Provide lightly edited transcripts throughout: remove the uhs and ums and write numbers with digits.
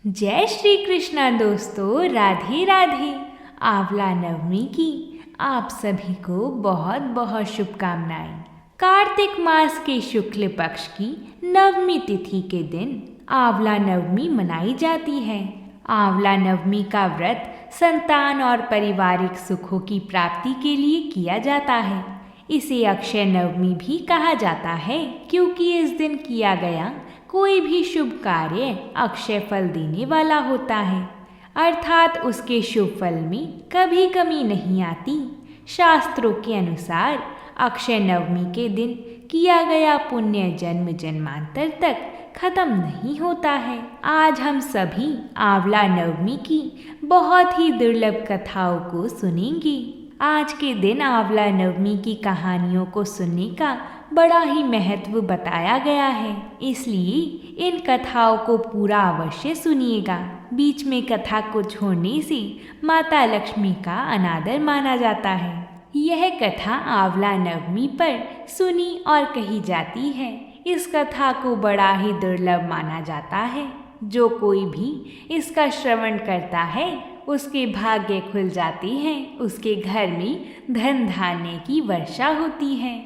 जय श्री कृष्णा दोस्तों, राधे राधे। आंवला नवमी की आप सभी को बहुत बहुत शुभकामनाएं। कार्तिक मास के शुक्ल पक्ष की नवमी तिथि के दिन आंवला नवमी मनाई जाती है। आंवला नवमी का व्रत संतान और पारिवारिक सुखों की प्राप्ति के लिए किया जाता है। इसे अक्षय नवमी भी कहा जाता है, क्योंकि इस दिन किया गया कोई भी शुभ कार्य अक्षय फल देने वाला होता है, अर्थात उसके शुभ फल में कभी कमी नहीं आती। शास्त्रों के अनुसार अक्षय नवमी के दिन किया गया पुण्य जन्म जन्मांतर तक खत्म नहीं होता है। आज हम सभी आंवला नवमी की बहुत ही दुर्लभ कथाओं को सुनेंगे। आज के दिन आंवला नवमी की कहानियों को सुनने का बड़ा ही महत्व बताया गया है, इसलिए इन कथाओं को पूरा अवश्य सुनिएगा। बीच में कथा को छोड़ने से माता लक्ष्मी का अनादर माना जाता है। यह कथा आंवला नवमी पर सुनी और कही जाती है। इस कथा को बड़ा ही दुर्लभ माना जाता है। जो कोई भी इसका श्रवण करता है उसके भाग्य खुल जाते हैं, उसके घर में धन धान्य की वर्षा होती है।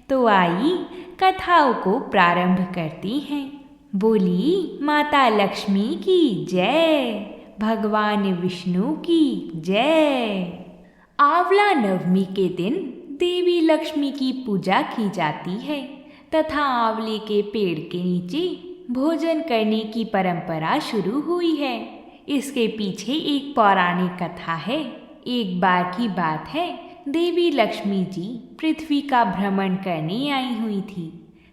तो आइए कथाओं को प्रारंभ करते हैं। बोली माता लक्ष्मी की जय, भगवान विष्णु की जय। आंवला नवमी के दिन देवी लक्ष्मी की पूजा की जाती है तथा आंवले के पेड़ के नीचे भोजन करने की परंपरा शुरू हुई है। इसके पीछे एक पौराणिक कथा है। एक बार की बात है, देवी लक्ष्मी जी पृथ्वी का भ्रमण करने आई हुई थी।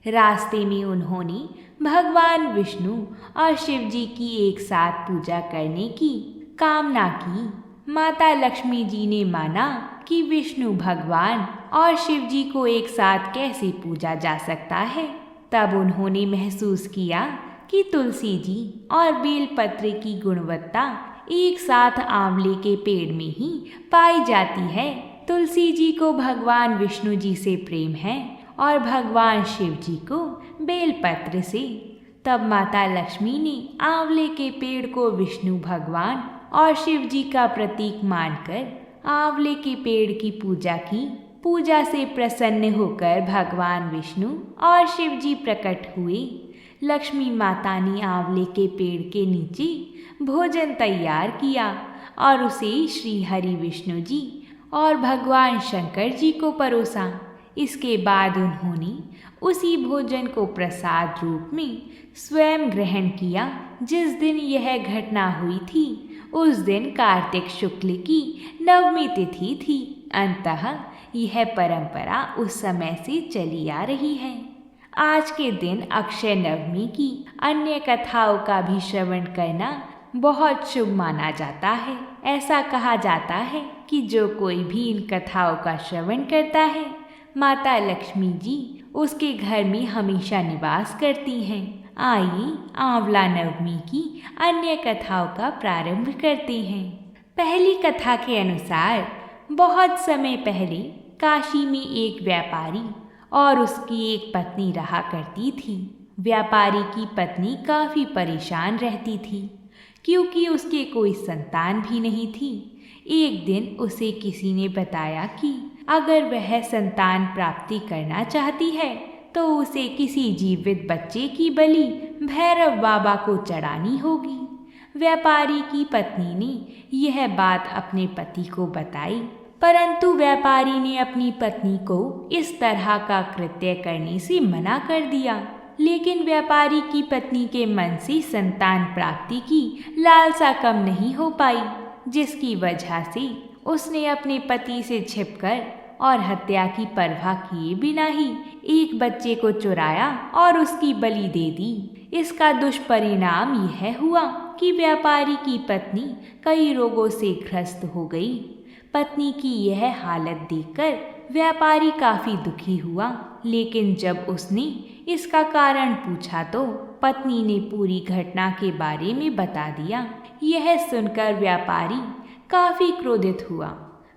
रास्ते में उन्होंने भगवान विष्णु और शिव जी की एक साथ पूजा करने की कामना की। माता लक्ष्मी जी ने माना कि विष्णु भगवान और शिव जी को एक साथ कैसे पूजा जा सकता है। तब उन्होंने महसूस किया कि तुलसी जी और बेलपत्र की गुणवत्ता एक साथ आंवले के पेड़ में ही पाई जाती है। तुलसी जी को भगवान विष्णु जी से प्रेम है और भगवान शिव जी को बेलपत्र से। तब माता लक्ष्मी ने आंवले के पेड़ को विष्णु भगवान और शिव जी का प्रतीक मानकर आंवले के पेड़ की पूजा की। पूजा से प्रसन्न होकर भगवान विष्णु और शिव जी प्रकट हुए। लक्ष्मी माता ने आंवले के पेड़ के नीचे भोजन तैयार किया और उसे श्री हरि विष्णु जी और भगवान शंकर जी को परोसा। इसके बाद उन्होंने उसी भोजन को प्रसाद रूप में स्वयं ग्रहण किया। जिस दिन यह घटना हुई थी उस दिन कार्तिक शुक्ल की नवमी तिथि थी। अंततः यह परंपरा उस समय से चली आ रही है। आज के दिन अक्षय नवमी की अन्य कथाओं का भी श्रवण करना बहुत शुभ माना जाता है। ऐसा कहा जाता है कि जो कोई भी इन कथाओं का श्रवण करता है, माता लक्ष्मी जी उसके घर में हमेशा निवास करती हैं। आइए आंवला नवमी की अन्य कथाओं का प्रारंभ करते हैं। पहली कथा के अनुसार बहुत समय पहले काशी में एक व्यापारी और उसकी एक पत्नी रहा करती थी। व्यापारी की पत्नी काफ़ी परेशान रहती थी, क्योंकि उसके कोई संतान भी नहीं थी। एक दिन उसे किसी ने बताया कि अगर वह संतान प्राप्ति करना चाहती है तो उसे किसी जीवित बच्चे की बलि भैरव बाबा को चढ़ानी होगी। व्यापारी की पत्नी ने यह बात अपने पति को बताई, परंतु व्यापारी ने अपनी पत्नी को इस तरह का कृत्य करने से मना कर दिया। लेकिन व्यापारी की पत्नी के मन से संतान प्राप्ति की लालसा कम नहीं हो पाई, जिसकी वजह से उसने अपने पति से छिपकर और हत्या की परवाह किए बिना ही एक बच्चे को चुराया और उसकी बलि दे दी। इसका दुष्परिणाम यह हुआ कि व्यापारी की पत्नी कई रोगों से ग्रस्त हो गई। पत्नी की यह हालत देखकर व्यापारी काफ़ी दुखी हुआ, लेकिन जब उसने इसका कारण पूछा तो पत्नी ने पूरी घटना के बारे में बता दिया। यह सुनकर व्यापारी काफ़ी क्रोधित हुआ,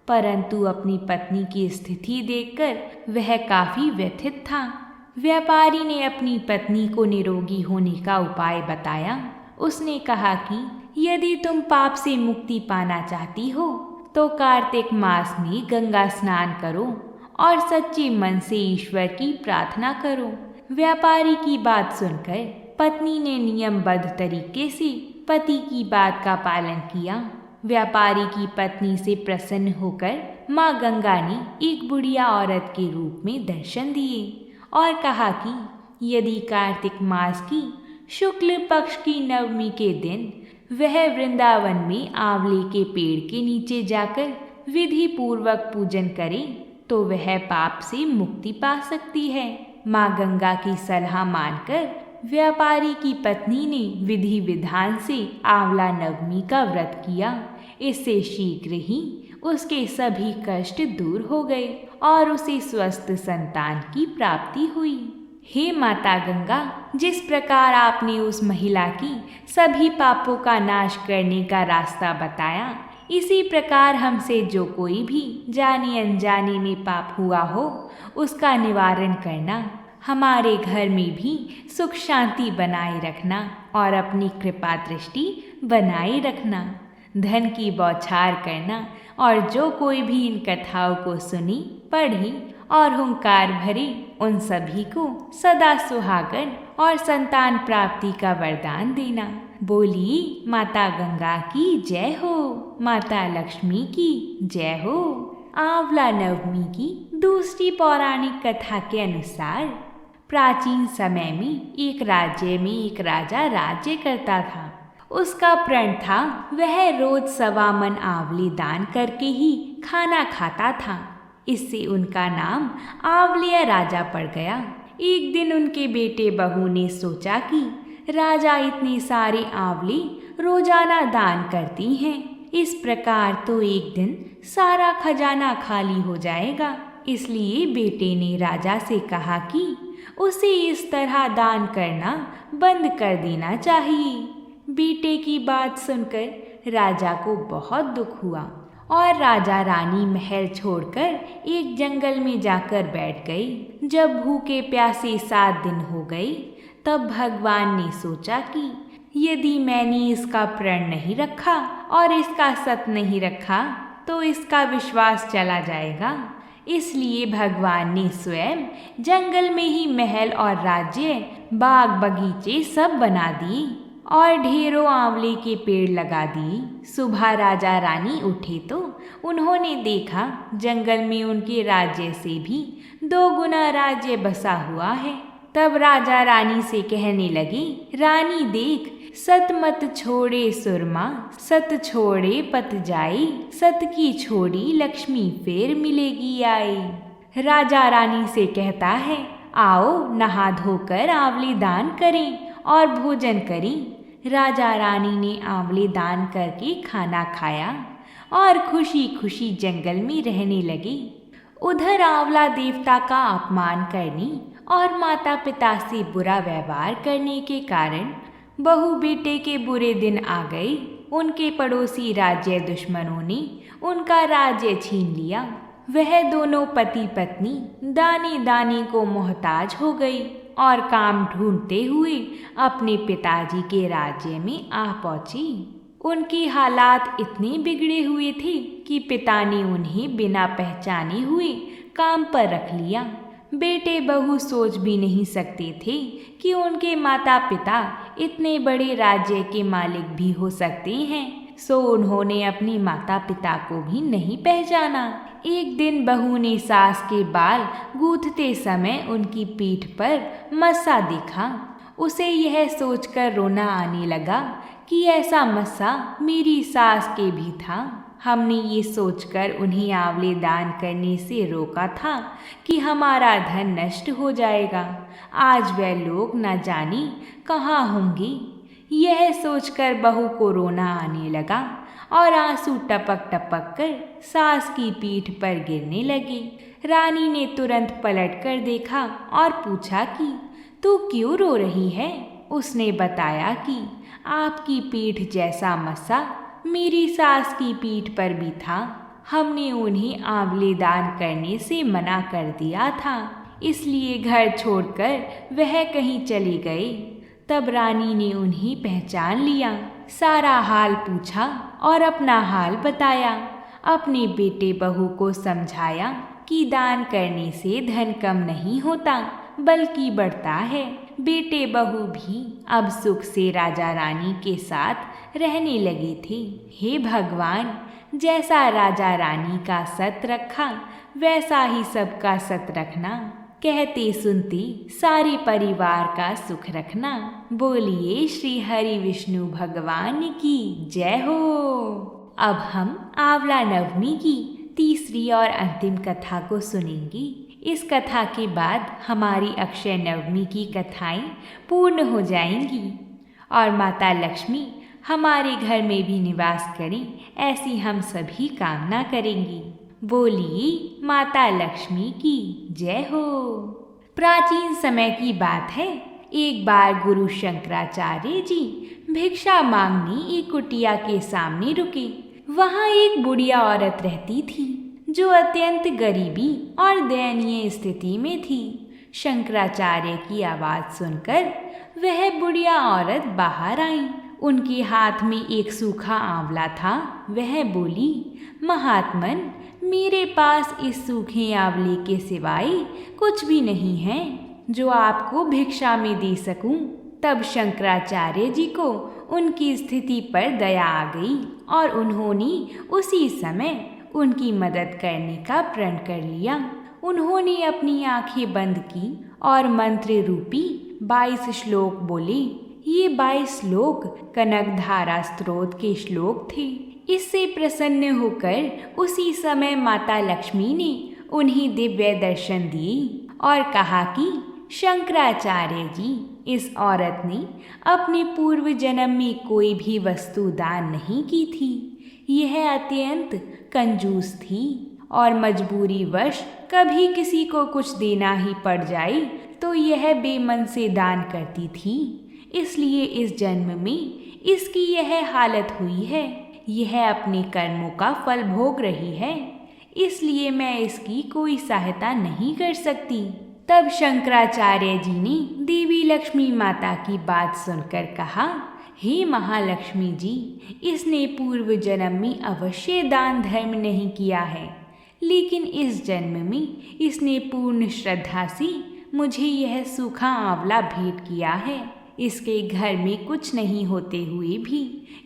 परंतु अपनी पत्नी की स्थिति देखकर वह काफ़ी व्यथित था। व्यापारी ने अपनी पत्नी को निरोगी होने का उपाय बताया। उसने कहा कि यदि तुम पाप से मुक्ति पाना चाहती हो तो कार्तिक मास में गंगा स्नान करो और सच्चे मन से ईश्वर की प्रार्थना करो। व्यापारी की बात सुनकर पत्नी ने नियमबद्ध तरीके से पति की बात का पालन किया। व्यापारी की पत्नी से प्रसन्न होकर माँ गंगा ने एक बुढ़िया औरत के रूप में दर्शन दिए और कहा कि यदि कार्तिक मास की शुक्ल पक्ष की नवमी के दिन वह वृंदावन में आंवले के पेड़ के नीचे जाकर विधि पूर्वक पूजन करे तो वह पाप से मुक्ति पा सकती है। माँ गंगा की सलाह मानकर व्यापारी की पत्नी ने विधि विधान से आंवला नवमी का व्रत किया। इससे शीघ्र ही उसके सभी कष्ट दूर हो गए और उसे स्वस्थ संतान की प्राप्ति हुई। हे माता गंगा, जिस प्रकार आपने उस महिला की सभी पापों का नाश करने का रास्ता बताया, इसी प्रकार हमसे जो कोई भी जाने अनजाने में पाप हुआ हो उसका निवारण करना, हमारे घर में भी सुख शांति बनाए रखना और अपनी कृपा दृष्टि बनाए रखना। धन की बौछार करना और जो कोई भी इन कथाओं को सुनी पढ़ी और हुंकार भरे उन सभी को सदा सुहागन और संतान प्राप्ति का वरदान देना। बोली माता गंगा की जय हो, माता लक्ष्मी की जय हो। आंवला नवमी की दूसरी पौराणिक कथा के अनुसार प्राचीन समय में एक राज्य में एक राजा राज्य करता था। उसका प्रण था वह रोज 1.25 मन आंवले दान करके ही खाना खाता था। इससे उनका नाम आंवलिया राजा पड़ गया। एक दिन उनके बेटे बहू ने सोचा कि राजा इतने सारे आंवले रोजाना दान करती हैं, इस प्रकार तो एक दिन सारा खजाना खाली हो जाएगा। इसलिए बेटे ने राजा से कहा कि उसे इस तरह दान करना बंद कर देना चाहिए। बेटे की बात सुनकर राजा को बहुत दुख हुआ और राजा रानी महल छोड़कर एक जंगल में जाकर बैठ गई। जब भूखे प्यासे 7 दिन हो गए तब भगवान ने सोचा कि यदि मैंने इसका प्रण नहीं रखा और इसका सत नहीं रखा तो इसका विश्वास चला जाएगा। इसलिए भगवान ने स्वयं जंगल में ही महल और राज्य, बाग बगीचे सब बना दिए और ढेरों आंवले के पेड़ लगा दिए। सुबह राजा रानी उठे तो उन्होंने देखा जंगल में उनके राज्य से भी 2 गुना राज्य बसा हुआ है। तब राजा रानी से कहने लगे, रानी देख, सत मत छोड़े सुरमा, सत छोड़े पत जाई, सत की छोड़ी लक्ष्मी फेर मिलेगी आई। राजा रानी से कहता है, आओ नहा धोकर आंवले दान करें और भोजन करें। राजा रानी ने आंवले दान करके खाना खाया और खुशी खुशी जंगल में रहने लगे। उधर आंवला देवता का अपमान करने और माता पिता से बुरा व्यवहार करने के कारण बहू बेटे के बुरे दिन आ गए। उनके पड़ोसी राज्य दुश्मनों ने उनका राज्य छीन लिया। वह दोनों पति पत्नी दाने दाने को मोहताज हो गई और काम ढूंढते हुए अपने पिताजी के राज्य में आ पहुंची। उनके हालात इतने बिगड़े हुए थे कि पिता ने उन्हें बिना पहचाने हुए काम पर रख लिया। बेटे बहू सोच भी नहीं सकते थे कि उनके माता पिता इतने बड़े राज्य के मालिक भी हो सकते हैं, सो उन्होंने अपने माता पिता को भी नहीं पहचाना। एक दिन बहू ने सास के बाल गूंथते समय उनकी पीठ पर मस्सा देखा। उसे यह सोचकर रोना आने लगा कि ऐसा मस्सा मेरी सास के भी था। हमने ये सोचकर उन्हें आंवले दान करने से रोका था कि हमारा धन नष्ट हो जाएगा। आज वह लोग न जाने कहाँ होंगे। यह सोचकर बहू को रोना आने लगा और आंसू टपक टपक कर सास की पीठ पर गिरने लगे। रानी ने तुरंत पलट कर देखा और पूछा कि तू क्यों रो रही है? उसने बताया कि आपकी पीठ जैसा मस्सा मेरी सास की पीठ पर भी था। हमने उन्हें आंवले दान करने से मना कर दिया था, इसलिए घर छोड़कर वह कहीं चले गए। तब रानी ने उन्हें पहचान लिया। सारा हाल पूछा और अपना हाल बताया। अपने बेटे बहू को समझाया कि दान करने से धन कम नहीं होता बल्कि बढ़ता है। बेटे बहू भी अब सुख से राजा रानी के साथ रहने लगे थे। हे भगवान, जैसा राजा रानी का सत रखा वैसा ही सबका सत रखना। कहते सुनते सारे परिवार का सुख रखना। बोलिए श्री हरि विष्णु भगवान की जय हो। अब हम आंवला नवमी की तीसरी और अंतिम कथा को सुनेंगे। इस कथा के बाद हमारी अक्षय नवमी की कथाएं पूर्ण हो जाएंगी और माता लक्ष्मी हमारे घर में भी निवास करें, ऐसी हम सभी कामना करेंगी। बोलिए माता लक्ष्मी की जय हो। प्राचीन समय की बात है। एक बार गुरु शंकराचार्य जी भिक्षा मांगने एक कुटिया के सामने रुके। वहाँ एक बुढ़िया औरत रहती थी जो अत्यंत गरीबी और दयनीय स्थिति में थी। शंकराचार्य की आवाज़ सुनकर वह बुढ़िया औरत बाहर आई। उनके हाथ में एक सूखा आंवला था। वह बोली, महात्मन, मेरे पास इस सूखे आंवले के सिवाय कुछ भी नहीं है जो आपको भिक्षा में दे सकूं। तब शंकराचार्य जी को उनकी स्थिति पर दया आ गई और उन्होंने उसी समय उनकी मदद करने का प्रण कर लिया। उन्होंने अपनी आंखें बंद की और मंत्र रूपी 22 श्लोक बोले। ये 22 श्लोक कनकधारा स्तोत्र के श्लोक थे। इससे प्रसन्न होकर उसी समय माता लक्ष्मी ने उन्हें दिव्य दर्शन दिए और कहा कि शंकराचार्य जी, इस औरत ने अपने पूर्व जन्म में कोई भी वस्तु दान नहीं की थी। यह अत्यंत कंजूस थी और मजबूरीवश कभी किसी को कुछ देना ही पड़ जाए तो यह बेमन से दान करती थी। इसलिए इस जन्म में इसकी यह हालत हुई है। यह अपने कर्मों का फल भोग रही है, इसलिए मैं इसकी कोई सहायता नहीं कर सकती। तब शंकराचार्य जी ने देवी लक्ष्मी माता की बात सुनकर कहा, हे महालक्ष्मी जी, इसने पूर्व जन्म में अवश्य दान धर्म नहीं किया है, लेकिन इस जन्म में इसने पूर्ण श्रद्धा से मुझे यह सूखा आंवला भेंट किया है। इसके घर में कुछ नहीं होते हुए भी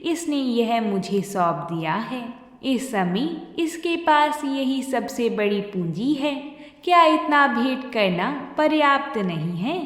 इसने यह मुझे सौंप दिया है। इस समय इसके पास यही सबसे बड़ी पूंजी है। क्या इतना भेंट करना पर्याप्त नहीं है?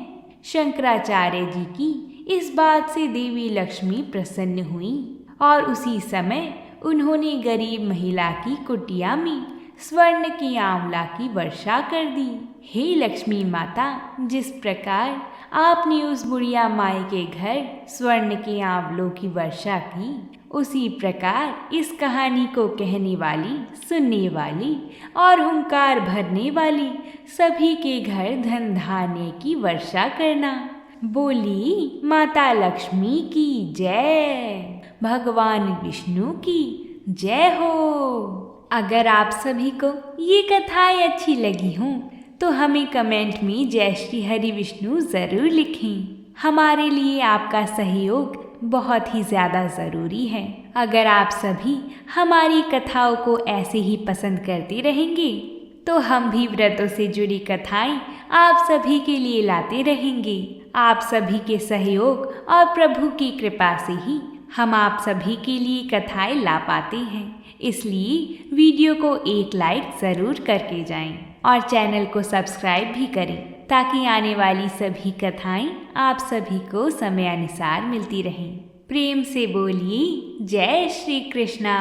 शंकराचार्य जी की इस बात से देवी लक्ष्मी प्रसन्न हुई और उसी समय उन्होंने गरीब महिला की कुटिया में स्वर्ण के आंवला की वर्षा कर दी। हे लक्ष्मी माता, जिस प्रकार आपने उस बुढ़िया माई के घर स्वर्ण के आंवलों की वर्षा की, उसी प्रकार इस कहानी को कहने वाली, सुनने वाली और हुंकार भरने वाली सभी के घर धन धान्य की वर्षा करना। बोली माता लक्ष्मी की जय, भगवान विष्णु की जय हो। अगर आप सभी को ये कथाएं अच्छी लगी हों तो हमें कमेंट में जय श्री हरि विष्णु ज़रूर लिखें। हमारे लिए आपका सहयोग बहुत ही ज़्यादा ज़रूरी है। अगर आप सभी हमारी कथाओं को ऐसे ही पसंद करते रहेंगे तो हम भी व्रतों से जुड़ी कथाएं आप सभी के लिए लाते रहेंगे। आप सभी के सहयोग और प्रभु की कृपा से ही हम आप सभी के लिए कथाएं ला पाते हैं। इसलिए वीडियो को एक लाइक ज़रूर करके जाएं और चैनल को सब्सक्राइब भी करें ताकि आने वाली सभी कथाएं आप सभी को समय अनुसार मिलती रहें। प्रेम से बोलिए जय श्री कृष्णा।